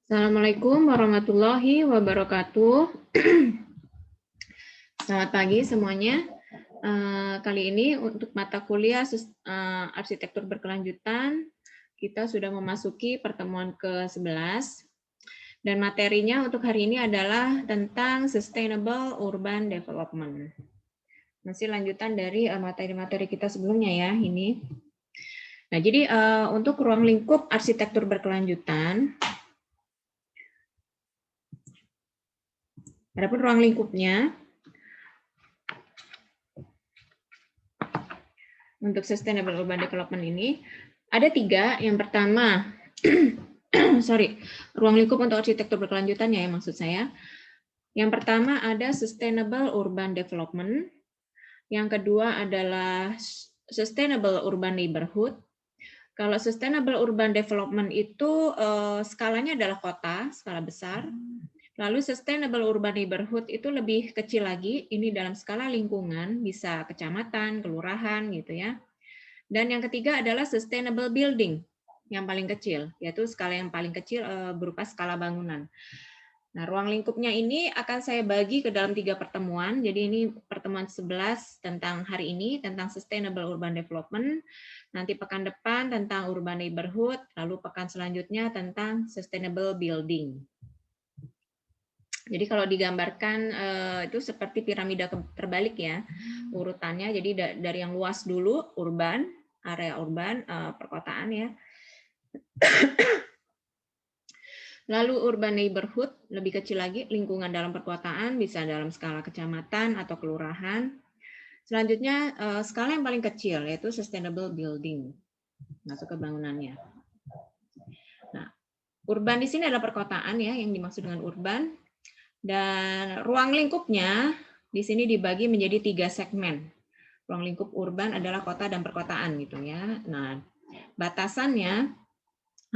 Assalamualaikum warahmatullahi wabarakatuh. Selamat pagi semuanya. Kali ini untuk mata kuliah arsitektur berkelanjutan, kita sudah memasuki pertemuan ke-11. Dan materinya untuk hari ini adalah tentang Sustainable Urban Development. Masih lanjutan dari materi-materi kita sebelumnya ya ini. Nah, jadi untuk ruang lingkup arsitektur berkelanjutan, adapun ruang lingkupnya untuk Sustainable Urban Development ini ada 3. Yang pertama, ruang lingkup untuk arsitektur berkelanjutan ya maksud saya. Yang pertama ada Sustainable Urban Development. Yang kedua adalah Sustainable Urban Neighborhood. Kalau Sustainable Urban Development itu skalanya adalah kota, skala besar. Lalu Sustainable Urban Neighborhood itu lebih kecil lagi, ini dalam skala lingkungan, bisa kecamatan, kelurahan gitu ya. Dan yang ketiga adalah Sustainable Building, yang paling kecil, yaitu skala yang paling kecil berupa skala bangunan. Nah, ruang lingkupnya ini akan saya bagi ke dalam 3 pertemuan. Jadi ini pertemuan 11 tentang hari ini, tentang Sustainable Urban Development. Nanti pekan depan tentang Urban Neighborhood, lalu pekan selanjutnya tentang Sustainable Building. Jadi kalau digambarkan itu seperti piramida terbalik ya urutannya. Jadi dari yang luas dulu urban, area urban, perkotaan ya. Lalu urban neighborhood lebih kecil lagi, lingkungan dalam perkotaan bisa dalam skala kecamatan atau kelurahan. Selanjutnya skala yang paling kecil yaitu sustainable building, masuk ke bangunannya. Nah, urban di sini adalah perkotaan ya yang dimaksud dengan urban. Dan ruang lingkupnya di sini dibagi menjadi 3 segmen. Ruang lingkup urban adalah kota dan perkotaan gitu ya. Nah, batasannya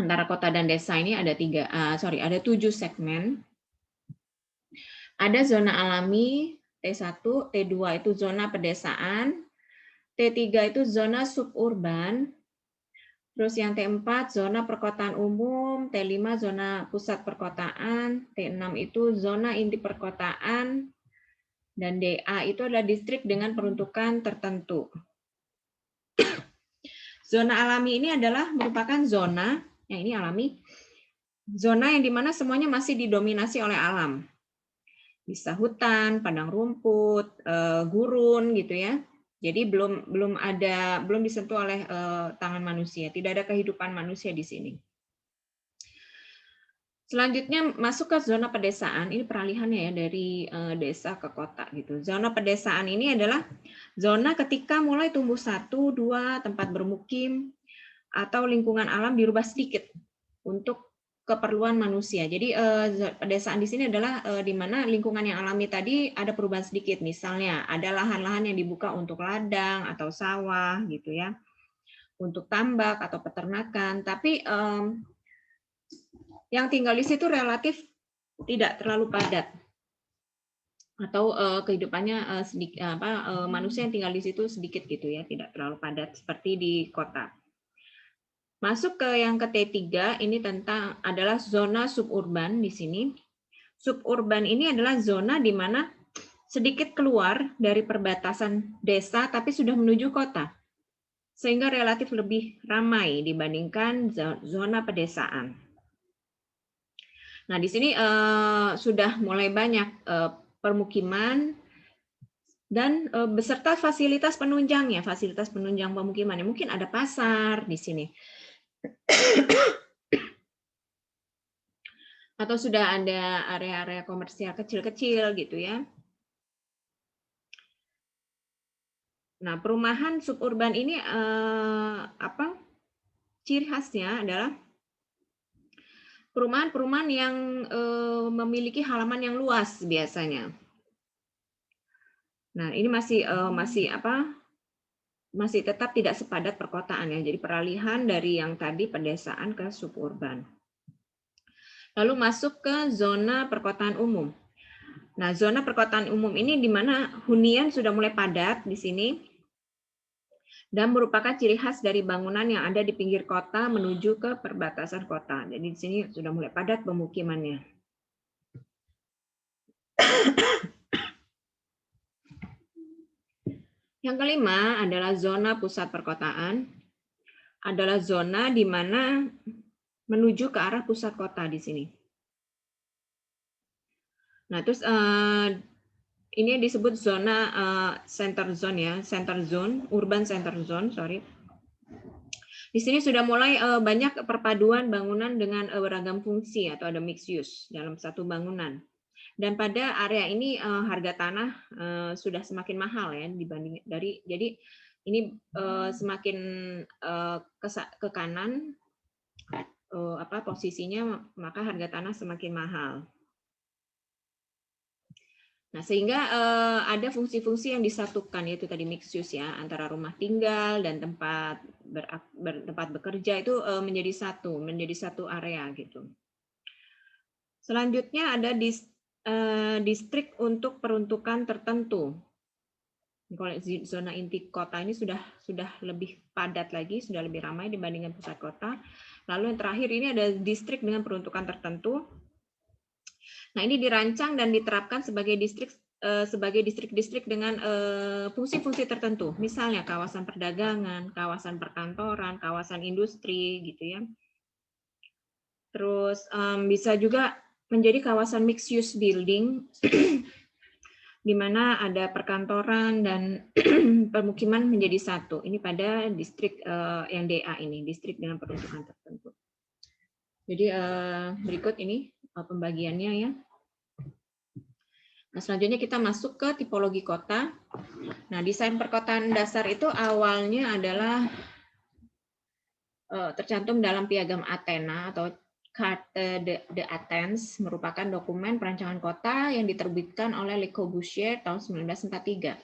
antara kota dan desa ini ada 7 segmen. Ada zona alami T1, T2 itu zona pedesaan, T3 itu zona suburban. Terus yang T4 zona perkotaan umum, T5 zona pusat perkotaan, T6 itu zona inti perkotaan, dan DA itu adalah distrik dengan peruntukan tertentu. Zona alami ini adalah merupakan zona, yang ini alami, zona yang dimana semuanya masih didominasi oleh alam. Bisa hutan, padang rumput, gurun gitu ya. Jadi belum disentuh oleh tangan manusia, tidak ada kehidupan manusia di sini. Selanjutnya masuk ke zona pedesaan, ini peralihannya ya dari desa ke kota gitu. Zona pedesaan ini adalah zona ketika mulai tumbuh 1, 2 tempat bermukim atau lingkungan alam dirubah sedikit untuk keperluan manusia. Jadi pedesaan di sini adalah di mana lingkungan yang alami tadi ada perubahan sedikit. Misalnya ada lahan-lahan yang dibuka untuk ladang atau sawah gitu ya, untuk tambak atau peternakan. Tapi yang tinggal di situ relatif tidak terlalu padat atau kehidupannya sedikit manusia yang tinggal di situ sedikit gitu ya, tidak terlalu padat seperti di kota. Masuk ke yang ke T3 ini adalah zona suburban di sini. Suburban ini adalah zona di mana sedikit keluar dari perbatasan desa tapi sudah menuju kota. Sehingga relatif lebih ramai dibandingkan zona pedesaan. Nah, di sini sudah mulai banyak permukiman dan beserta fasilitas penunjangnya, fasilitas penunjang pemukiman. Mungkin ada pasar di sini. Atau sudah ada area-area komersial kecil-kecil gitu ya. Nah, perumahan suburban ini ciri khasnya adalah perumahan-perumahan yang memiliki halaman yang luas biasanya. Nah, ini masih tetap tidak sepadat perkotaan ya. Jadi peralihan dari yang tadi pedesaan ke suburban. Lalu masuk ke zona perkotaan umum. Nah, zona perkotaan umum ini di mana hunian sudah mulai padat di sini. dan merupakan ciri khas dari bangunan yang ada di pinggir kota menuju ke perbatasan kota. Jadi di sini sudah mulai padat pemukimannya. Yang kelima adalah zona pusat perkotaan. Adalah zona di mana menuju ke arah pusat kota di sini. Nah, terus ini disebut zona center zone ya, center zone, urban center zone, sorry. Di sini sudah mulai banyak perpaduan bangunan dengan beragam fungsi atau ada mixed use dalam satu bangunan. Dan pada area ini harga tanah sudah semakin mahal ya dibanding dari, jadi ini semakin ke kanan posisinya, maka harga tanah semakin mahal. Nah, sehingga ada fungsi-fungsi yang disatukan, yaitu tadi mixed use ya, antara rumah tinggal dan tempat bekerja itu menjadi satu area gitu. Selanjutnya ada distrik untuk peruntukan tertentu. Kalau zona inti kota ini sudah lebih padat lagi, sudah lebih ramai dibandingkan pusat kota. Lalu yang terakhir ini ada distrik dengan peruntukan tertentu. Nah, ini dirancang dan diterapkan sebagai distrik-distrik dengan fungsi-fungsi tertentu. Misalnya kawasan perdagangan, kawasan perkantoran, kawasan industri gitu ya. Terus bisa juga menjadi kawasan mixed use building di mana ada perkantoran dan permukiman menjadi satu. Ini pada distrik yang DA ini, distrik dengan peruntukan tertentu. Jadi berikut ini pembagiannya ya. Nah, selanjutnya kita masuk ke tipologi kota. Nah, desain perkotaan dasar itu awalnya adalah tercantum dalam Piagam Athena atau Carte de Athens, merupakan dokumen perancangan kota yang diterbitkan oleh Le Corbusier tahun 1943.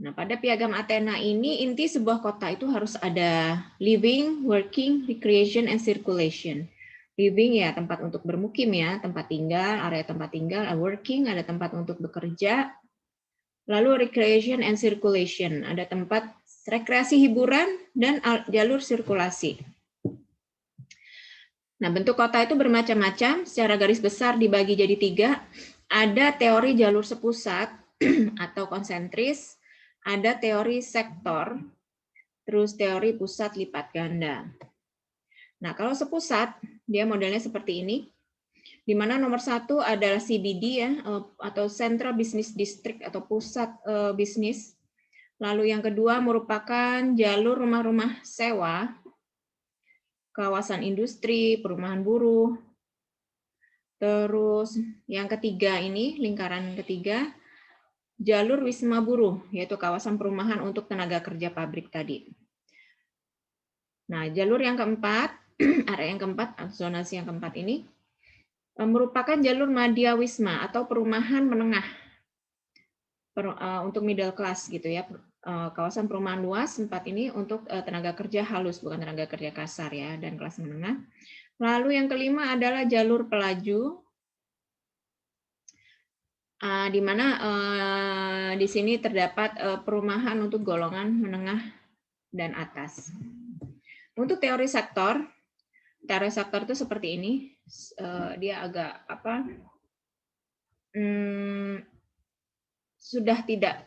Nah, pada Piagam Athena ini inti sebuah kota itu harus ada living, working, recreation, and circulation. Living ya tempat untuk bermukim ya, tempat tinggal, area tempat tinggal, working ada tempat untuk bekerja, lalu recreation and circulation ada tempat rekreasi hiburan dan jalur sirkulasi. Nah, bentuk kota itu bermacam-macam, secara garis besar dibagi jadi 3. Ada teori jalur sepusat atau konsentris, ada teori sektor, terus teori pusat lipat ganda. Nah, kalau sepusat, dia modelnya seperti ini, di mana nomor 1 adalah CBD ya, atau Central Business District atau pusat bisnis. Lalu yang kedua merupakan jalur rumah-rumah sewa, kawasan industri, perumahan buruh. Terus yang ketiga ini, lingkaran ketiga, jalur wisma buruh, yaitu kawasan perumahan untuk tenaga kerja pabrik tadi. Nah, jalur yang keempat, area yang keempat, zonasi yang keempat ini, merupakan jalur Madya Wisma atau perumahan menengah untuk middle class gitu ya, kawasan perumahan luas tempat ini untuk tenaga kerja halus, bukan tenaga kerja kasar ya, dan kelas menengah. Lalu yang kelima adalah jalur pelaju, di mana di sini terdapat perumahan untuk golongan menengah dan atas. Untuk teori sektor itu seperti ini, dia agak sudah tidak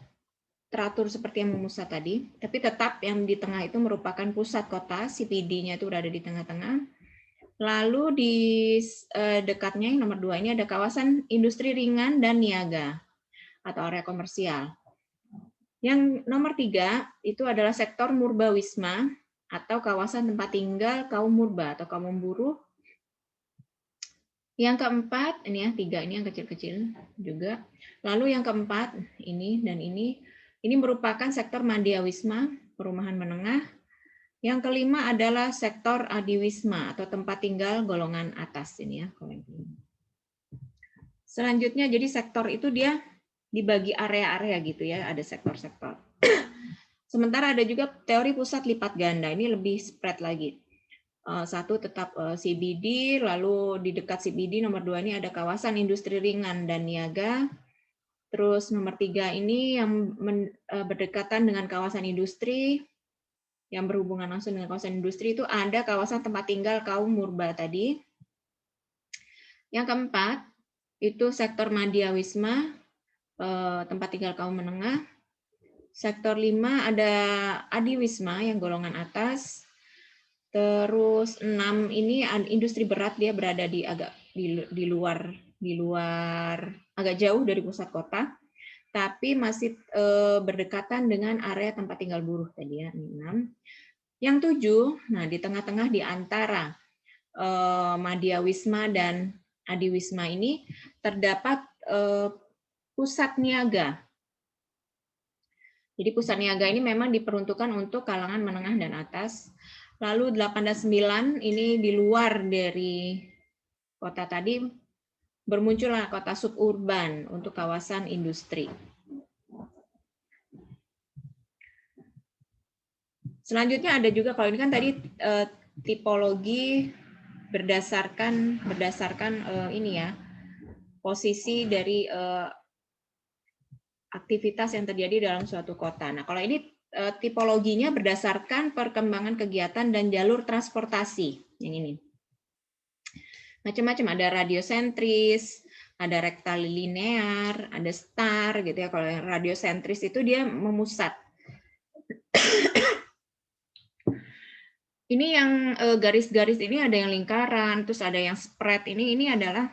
teratur seperti yang memusat tadi, tapi tetap yang di tengah itu merupakan pusat kota, CBD-nya itu berada di tengah-tengah. Lalu di dekatnya yang nomor 2 ini ada kawasan industri ringan dan niaga atau area komersial. Yang nomor 3 itu adalah sektor murba wisma atau kawasan tempat tinggal kaum murba atau kaum buruh. Yang keempat, ini ya 3 ini yang kecil-kecil juga. Lalu yang keempat, ini dan ini merupakan sektor Madya Wisma, perumahan menengah. Yang kelima adalah sektor Adiwisma atau tempat tinggal golongan atas ini ya. Selanjutnya jadi sektor itu dia dibagi area-area gitu ya, ada sektor-sektor. Sementara ada juga teori pusat lipat ganda, ini lebih spread lagi. Satu tetap CBD, lalu di dekat CBD nomor 2 ini ada kawasan industri ringan dan niaga. Terus nomor 3 ini yang berdekatan dengan kawasan industri, yang berhubungan langsung dengan kawasan industri itu ada kawasan tempat tinggal kaum murba tadi. Yang keempat, itu sektor Madya Wisma, tempat tinggal kaum menengah. Sektor 5 ada Adi Wisma yang golongan atas. Terus 6 ini industri berat, dia berada di agak di luar agak jauh dari pusat kota, tapi masih berdekatan dengan area tempat tinggal buruh tadi ya. 6. Yang 7, nah di tengah-tengah di antara Madya Wisma dan Adi Wisma ini terdapat pusat niaga. Jadi pusat niaga ini memang diperuntukkan untuk kalangan menengah dan atas. Lalu 8 dan 9 ini di luar dari kota tadi, bermuncullah kota suburban untuk kawasan industri. Selanjutnya ada juga, kalau ini kan tadi tipologi berdasarkan ini ya, posisi dari aktivitas yang terjadi dalam suatu kota. Nah, kalau ini tipologinya berdasarkan perkembangan kegiatan dan jalur transportasi. Yang ini. Macam-macam, ada radiosentris, ada rektilinear, ada star gitu ya. Kalau yang radiosentris itu dia memusat. Ini yang garis-garis ini ada yang lingkaran, terus ada yang spread. Ini adalah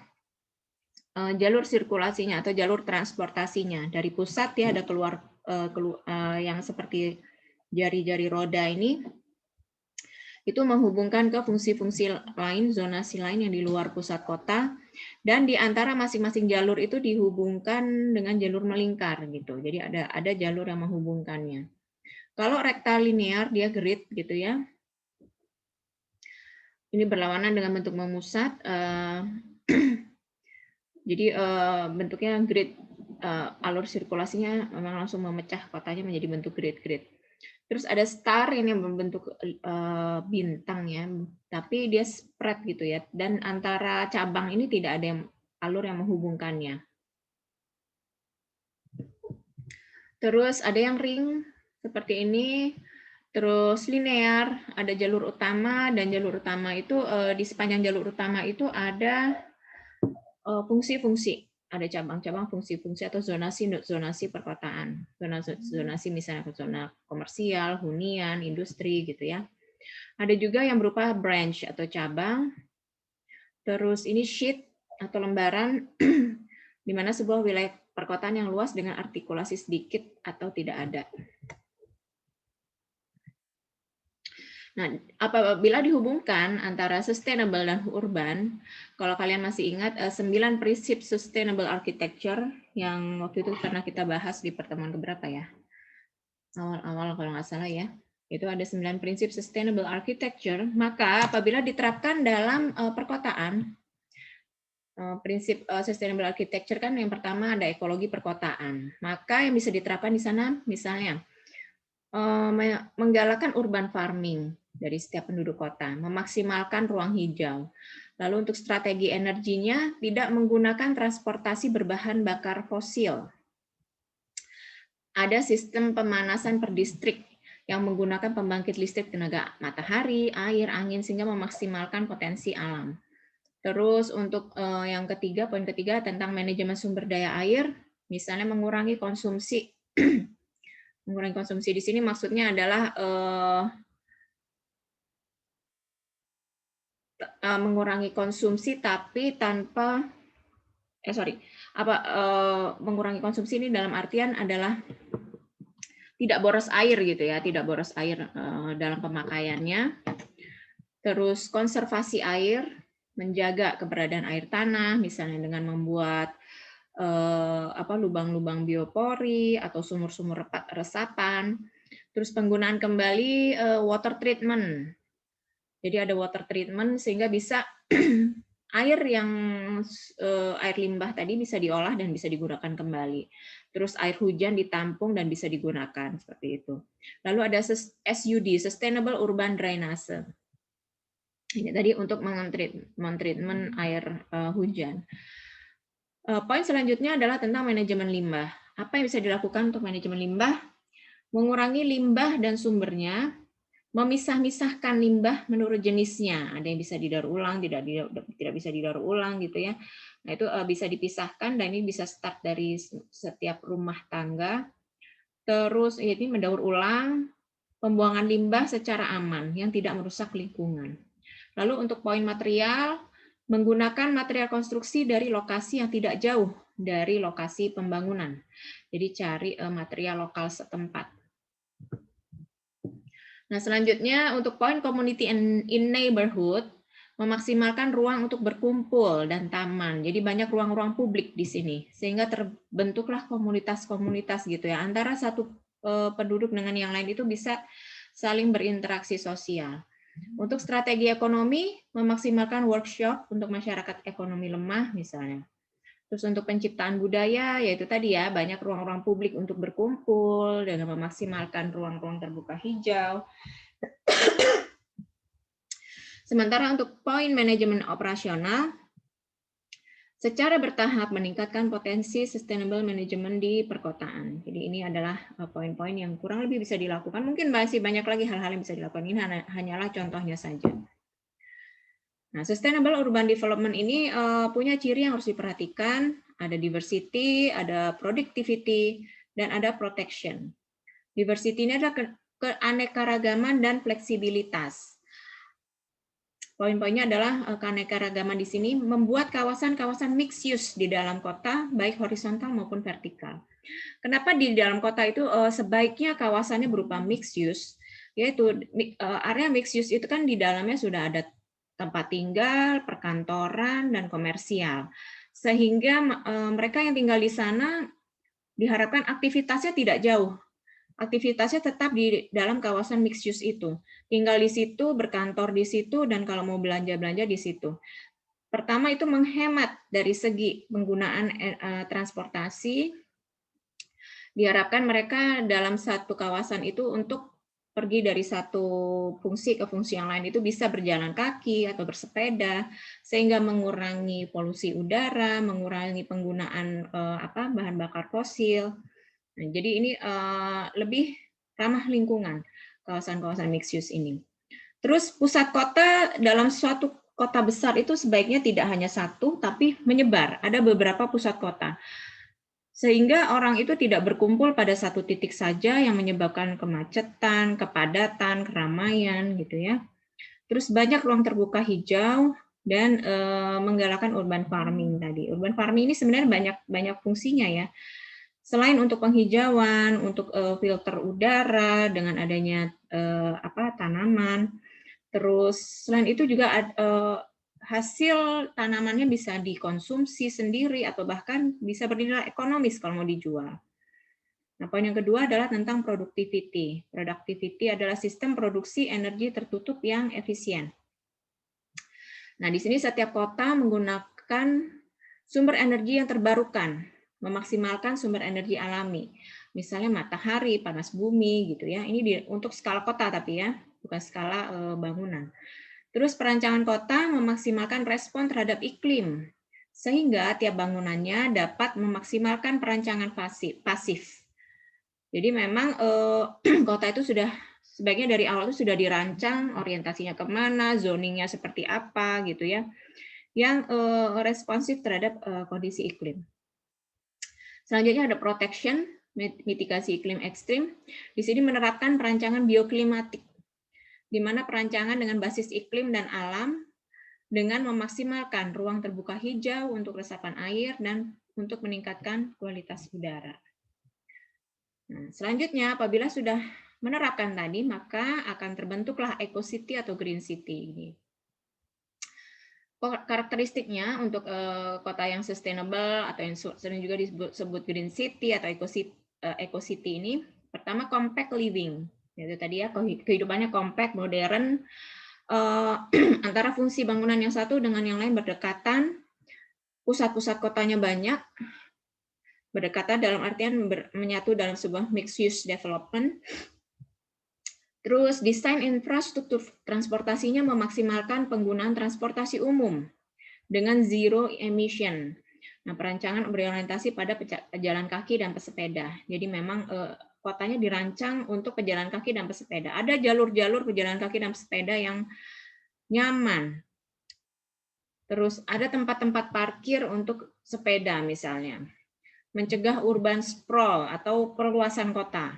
jalur sirkulasinya atau jalur transportasinya. Dari pusat dia ada keluar yang seperti jari-jari roda ini, itu menghubungkan ke fungsi-fungsi lain, zonasi lain yang di luar pusat kota, dan di antara masing-masing jalur itu dihubungkan dengan jalur melingkar gitu. Jadi ada jalur yang menghubungkannya. Kalau rektilinear dia grid gitu ya. Ini berlawanan dengan bentuk memusat. Jadi bentuknya grid, alur sirkulasinya memang langsung memecah kotanya menjadi bentuk grid-grid. Terus ada star ini yang berbentuk bintang ya, tapi dia spread gitu ya. Dan antara cabang ini tidak ada alur yang menghubungkannya. Terus ada yang ring seperti ini. Terus linear, ada jalur utama, dan jalur utama itu di sepanjang jalur utama itu ada fungsi-fungsi. Ada cabang-cabang fungsi-fungsi atau zonasi perkotaan. Zonasi misalnya ke zona komersial, hunian, industri gitu ya. Ada juga yang berupa branch atau cabang. Terus ini sheet atau lembaran di mana sebuah wilayah perkotaan yang luas dengan artikulasi sedikit atau tidak ada. Nah, apabila dihubungkan antara sustainable dan urban, kalau kalian masih ingat 9 prinsip sustainable architecture yang waktu itu pernah kita bahas di pertemuan keberapa ya? Awal-awal kalau nggak salah ya. Itu ada 9 prinsip sustainable architecture, maka apabila diterapkan dalam perkotaan, prinsip sustainable architecture kan yang pertama ada ekologi perkotaan. Maka yang bisa diterapkan di sana misalnya menggalakkan urban farming dari setiap penduduk kota, memaksimalkan ruang hijau. Lalu untuk strategi energinya tidak menggunakan transportasi berbahan bakar fosil. Ada sistem pemanasan per distrik yang menggunakan pembangkit listrik tenaga matahari, air, angin sehingga memaksimalkan potensi alam. Terus untuk yang ketiga, poin ketiga tentang manajemen sumber daya air, misalnya mengurangi konsumsi. Mengurangi konsumsi di sini maksudnya adalah mengurangi konsumsi tapi tanpa mengurangi konsumsi ini dalam artian adalah tidak boros air gitu ya, tidak boros air dalam pemakaiannya. Terus konservasi air, menjaga keberadaan air tanah misalnya dengan membuat lubang-lubang biopori atau sumur-sumur resapan. Terus penggunaan kembali water treatment. Jadi ada water treatment sehingga bisa air limbah tadi bisa diolah dan bisa digunakan kembali. Terus air hujan ditampung dan bisa digunakan seperti itu. Lalu ada SUD, Sustainable Urban Drainase. Ini tadi untuk mentreatment air hujan. Poin selanjutnya adalah tentang manajemen limbah. Apa yang bisa dilakukan untuk manajemen limbah? Mengurangi limbah dan sumbernya, memisah-misahkan limbah menurut jenisnya. Ada yang bisa didaur ulang, tidak bisa didaur ulang gitu ya. Nah, itu bisa dipisahkan dan ini bisa start dari setiap rumah tangga. Terus ini mendaur ulang, pembuangan limbah secara aman yang tidak merusak lingkungan. Lalu untuk poin material, menggunakan material konstruksi dari lokasi yang tidak jauh dari lokasi pembangunan. Jadi cari material lokal setempat. Nah, selanjutnya untuk poin community in neighborhood, memaksimalkan ruang untuk berkumpul dan taman. Jadi banyak ruang-ruang publik di sini, sehingga terbentuklah komunitas-komunitas gitu ya. Antara satu penduduk dengan yang lain itu bisa saling berinteraksi sosial. Untuk strategi ekonomi, memaksimalkan workshop untuk masyarakat ekonomi lemah misalnya. Terus untuk penciptaan budaya, yaitu tadi ya, banyak ruang-ruang publik untuk berkumpul dengan memaksimalkan ruang-ruang terbuka hijau. Sementara untuk poin manajemen operasional, secara bertahap meningkatkan potensi sustainable management di perkotaan. Jadi ini adalah poin-poin yang kurang lebih bisa dilakukan. Mungkin masih banyak lagi hal-hal yang bisa dilakukan. Ini hanyalah contohnya saja. Nah, sustainable urban development ini punya ciri yang harus diperhatikan. Ada diversity, ada productivity, dan ada protection. Diversity ini adalah keanekaragaman dan fleksibilitas. Poin-poinnya adalah keanekaragaman di sini membuat kawasan-kawasan mixed use di dalam kota, baik horizontal maupun vertikal. Kenapa di dalam kota itu sebaiknya kawasannya berupa mixed use? Yaitu area mixed use itu kan di dalamnya sudah ada tempat tinggal, perkantoran, dan komersial. Sehingga mereka yang tinggal di sana diharapkan aktivitasnya tidak jauh. Aktivitasnya tetap di dalam kawasan mixed use itu. Tinggal di situ, berkantor di situ, dan kalau mau belanja-belanja di situ. Pertama itu menghemat dari segi penggunaan transportasi. Diharapkan mereka dalam satu kawasan itu untuk pergi dari satu fungsi ke fungsi yang lain itu bisa berjalan kaki atau bersepeda, sehingga mengurangi polusi udara, mengurangi penggunaan bahan bakar fosil. Nah, jadi ini lebih ramah lingkungan, kawasan-kawasan mixed use ini. Terus pusat kota dalam suatu kota besar itu sebaiknya tidak hanya satu, tapi menyebar. Ada beberapa pusat kota. Sehingga orang itu tidak berkumpul pada satu titik saja yang menyebabkan kemacetan, kepadatan, keramaian, gitu ya. Terus banyak ruang terbuka hijau dan menggalakkan urban farming tadi. Urban farming ini sebenarnya banyak fungsinya ya. Selain untuk penghijauan, untuk filter udara dengan adanya tanaman, terus selain itu juga hasil tanamannya bisa dikonsumsi sendiri atau bahkan bisa bernilai ekonomis kalau mau dijual. Nah, poin yang kedua adalah tentang productivity. Productivity adalah sistem produksi energi tertutup yang efisien. Nah, di sini setiap kota menggunakan sumber energi yang terbarukan, memaksimalkan sumber energi alami. Misalnya matahari, panas bumi gitu ya. Ini untuk skala kota tapi ya, bukan skala bangunan. Terus perancangan kota memaksimalkan respon terhadap iklim, sehingga tiap bangunannya dapat memaksimalkan perancangan pasif. Jadi memang kota itu sudah sebaiknya dari awal itu sudah dirancang orientasinya kemana, zoningnya seperti apa gitu ya, yang responsif terhadap kondisi iklim. Selanjutnya ada protection, mitigasi iklim ekstrim. Di sini menerapkan perancangan bioklimatik, di mana perancangan dengan basis iklim dan alam dengan memaksimalkan ruang terbuka hijau untuk resapan air dan untuk meningkatkan kualitas udara. Nah, selanjutnya, apabila sudah menerapkan tadi, maka akan terbentuklah eco-city atau green city ini. Karakteristiknya untuk kota yang sustainable atau yang sering juga disebut green city atau eco-city ini, pertama compact living. Itu tadi ya, kehidupannya compact, modern, antara fungsi bangunan yang satu dengan yang lain berdekatan, pusat-pusat kotanya banyak, berdekatan dalam artian menyatu dalam sebuah mixed use development. Terus desain infrastruktur transportasinya memaksimalkan penggunaan transportasi umum dengan zero emission. Nah, perancangan berorientasi pada pejalan kaki dan pesepeda. Jadi memang kotanya dirancang untuk pejalan kaki dan pesepeda. Ada jalur-jalur pejalan kaki dan pesepeda yang nyaman. Terus ada tempat-tempat parkir untuk sepeda misalnya. Mencegah urban sprawl atau perluasan kota.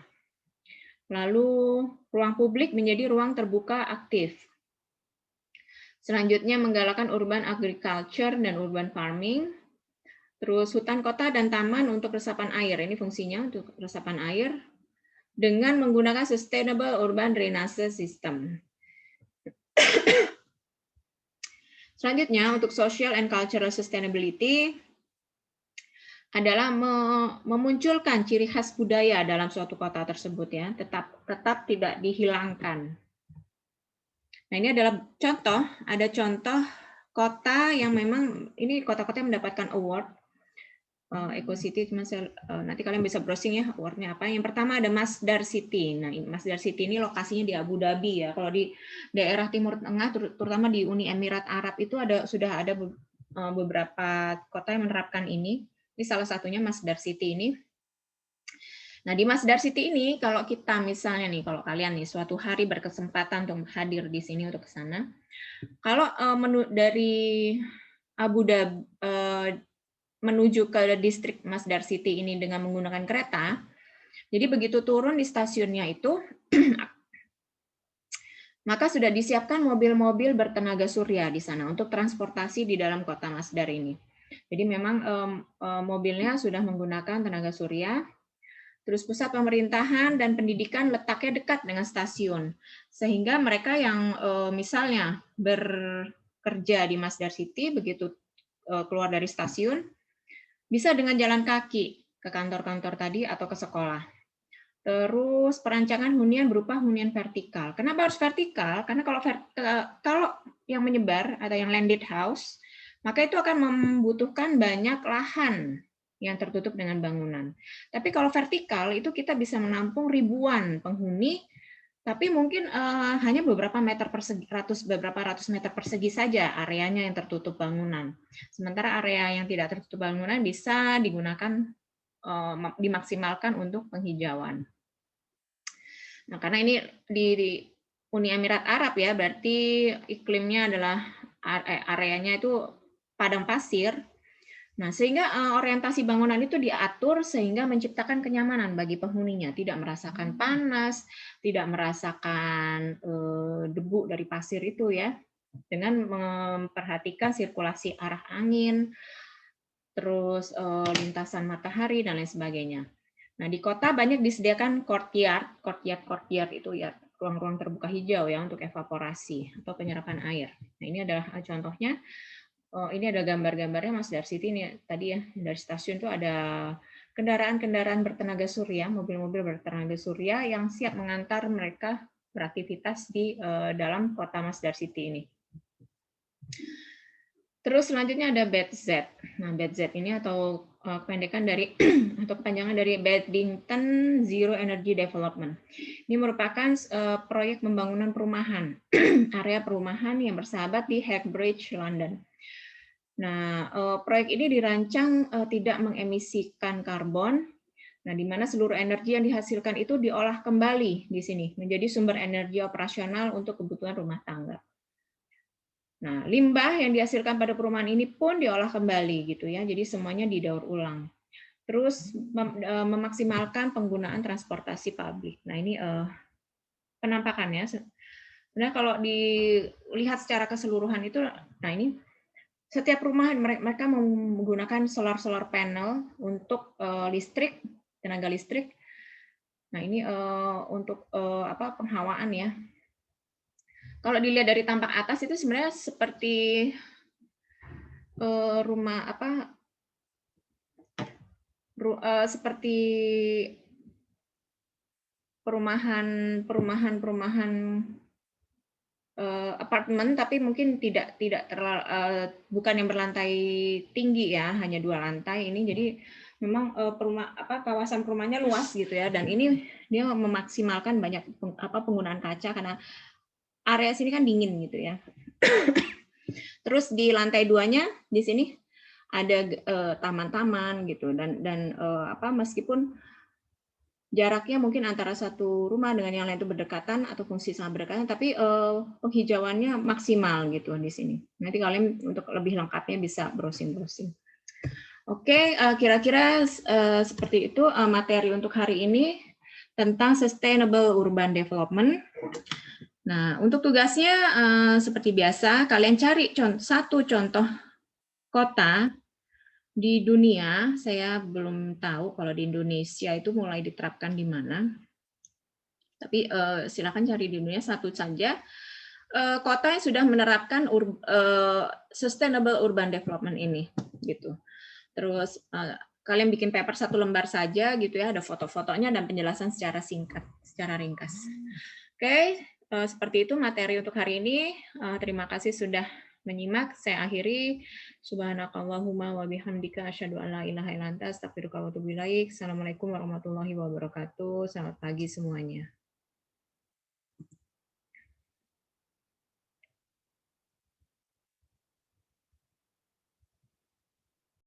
Lalu ruang publik menjadi ruang terbuka aktif. Selanjutnya menggalakkan urban agriculture dan urban farming. Terus hutan kota dan taman untuk resapan air. Ini fungsinya untuk resapan air dengan menggunakan sustainable urban drainage system. Selanjutnya untuk social and cultural sustainability adalah memunculkan ciri khas budaya dalam suatu kota tersebut ya, tetap tidak dihilangkan. Nah, ini adalah contoh, ada contoh kota yang memang ini kota-kota yang mendapatkan award Eco City, nanti kalian bisa browsing ya awardnya apa. Yang pertama ada Masdar City. Nah, Masdar City ini lokasinya di Abu Dhabi ya. Kalau di daerah Timur Tengah, terutama di Uni Emirat Arab itu sudah ada beberapa kota yang menerapkan ini. Ini salah satunya Masdar City ini. Nah, di Masdar City ini kalau kita misalnya nih, kalau kalian nih suatu hari berkesempatan untuk hadir di sini untuk ke sana, kalau dari Abu Dhabi menuju ke distrik Masdar City ini dengan menggunakan kereta, jadi begitu turun di stasiunnya itu, maka sudah disiapkan mobil-mobil bertenaga surya di sana untuk transportasi di dalam kota Masdar ini. Jadi memang mobilnya sudah menggunakan tenaga surya. Terus pusat pemerintahan dan pendidikan letaknya dekat dengan stasiun. Sehingga mereka yang misalnya bekerja di Masdar City, begitu keluar dari stasiun, bisa dengan jalan kaki ke kantor-kantor tadi atau ke sekolah. Terus perancangan hunian berupa hunian vertikal. Kenapa harus vertikal? Karena kalau yang menyebar atau yang landed house, maka itu akan membutuhkan banyak lahan yang tertutup dengan bangunan. Tapi kalau vertikal itu kita bisa menampung ribuan penghuni, tapi mungkin hanya beberapa ratus meter persegi saja areanya yang tertutup bangunan. Sementara area yang tidak tertutup bangunan bisa digunakan dimaksimalkan untuk penghijauan. Nah, karena ini di Uni Emirat Arab ya, berarti iklimnya adalah areanya itu padang pasir. Nah, sehingga orientasi bangunan itu diatur sehingga menciptakan kenyamanan bagi penghuninya, tidak merasakan panas, tidak merasakan debu dari pasir itu ya, dengan memperhatikan sirkulasi arah angin, terus lintasan matahari dan lain sebagainya. Nah, di kota banyak disediakan courtyard itu ya, ruang-ruang terbuka hijau ya untuk evaporasi atau penyerapan air. Nah, ini adalah contohnya. Ini ada gambar-gambarnya Masdar City ini tadi ya, dari stasiun itu ada kendaraan-kendaraan bertenaga surya, mobil-mobil bertenaga surya yang siap mengantar mereka beraktivitas di dalam kota Masdar City ini. Terus selanjutnya ada BEDZ. Nah, BEDZ ini atau kependekan dari atau kepanjangan dari Bedlington Zero Energy Development. Ini merupakan proyek pembangunan perumahan, area perumahan yang bersahabat di Hackbridge, London. Nah, proyek ini dirancang tidak mengemisikan karbon, nah di mana seluruh energi yang dihasilkan itu diolah kembali di sini menjadi sumber energi operasional untuk kebutuhan rumah tangga. Nah, limbah yang dihasilkan pada perumahan ini pun diolah kembali gitu ya. Jadi semuanya didaur ulang. Terus memaksimalkan penggunaan transportasi publik. Nah, ini penampakannya. Sebenarnya kalau dilihat secara keseluruhan itu, nah ini setiap perumahan mereka menggunakan solar panel untuk listrik, tenaga listrik. Nah, ini untuk penghawaan ya. Kalau dilihat dari tampak atas itu sebenarnya seperti rumah seperti perumahan apartemen, tapi mungkin tidak terlalu bukan yang berlantai tinggi ya, hanya 2 lantai ini. Jadi memang kawasan perumahannya luas gitu ya, dan ini dia memaksimalkan banyak penggunaan kaca karena area sini kan dingin gitu ya. Terus di lantai 2-nya di sini ada taman-taman gitu, dan meskipun jaraknya mungkin antara satu rumah dengan yang lain itu berdekatan atau fungsi sangat berdekatan, tapi penghijauannya maksimal gitu di sini. Nanti kalian untuk lebih lengkapnya bisa browsing-browsing. Oke, kira-kira seperti itu materi untuk hari ini tentang Sustainable Urban Development. Nah, untuk tugasnya seperti biasa, kalian cari satu contoh kota di dunia. Saya belum tahu kalau di Indonesia itu mulai diterapkan di mana. Tapi silakan cari di dunia satu saja kota yang sudah menerapkan Sustainable Urban Development ini, gitu. Terus kalian bikin paper satu lembar saja gitu ya, ada foto-fotonya dan penjelasan secara singkat, secara ringkas. Oke, seperti itu materi untuk hari ini. Terima kasih sudah menyimak. Saya akhiri. Subhanakallahumma wa bihamdika asyhadu an la ilaha illa anta astaghfiruka wa atubu ilaik. Assalamualaikum warahmatullahi wabarakatuh. Selamat pagi semuanya.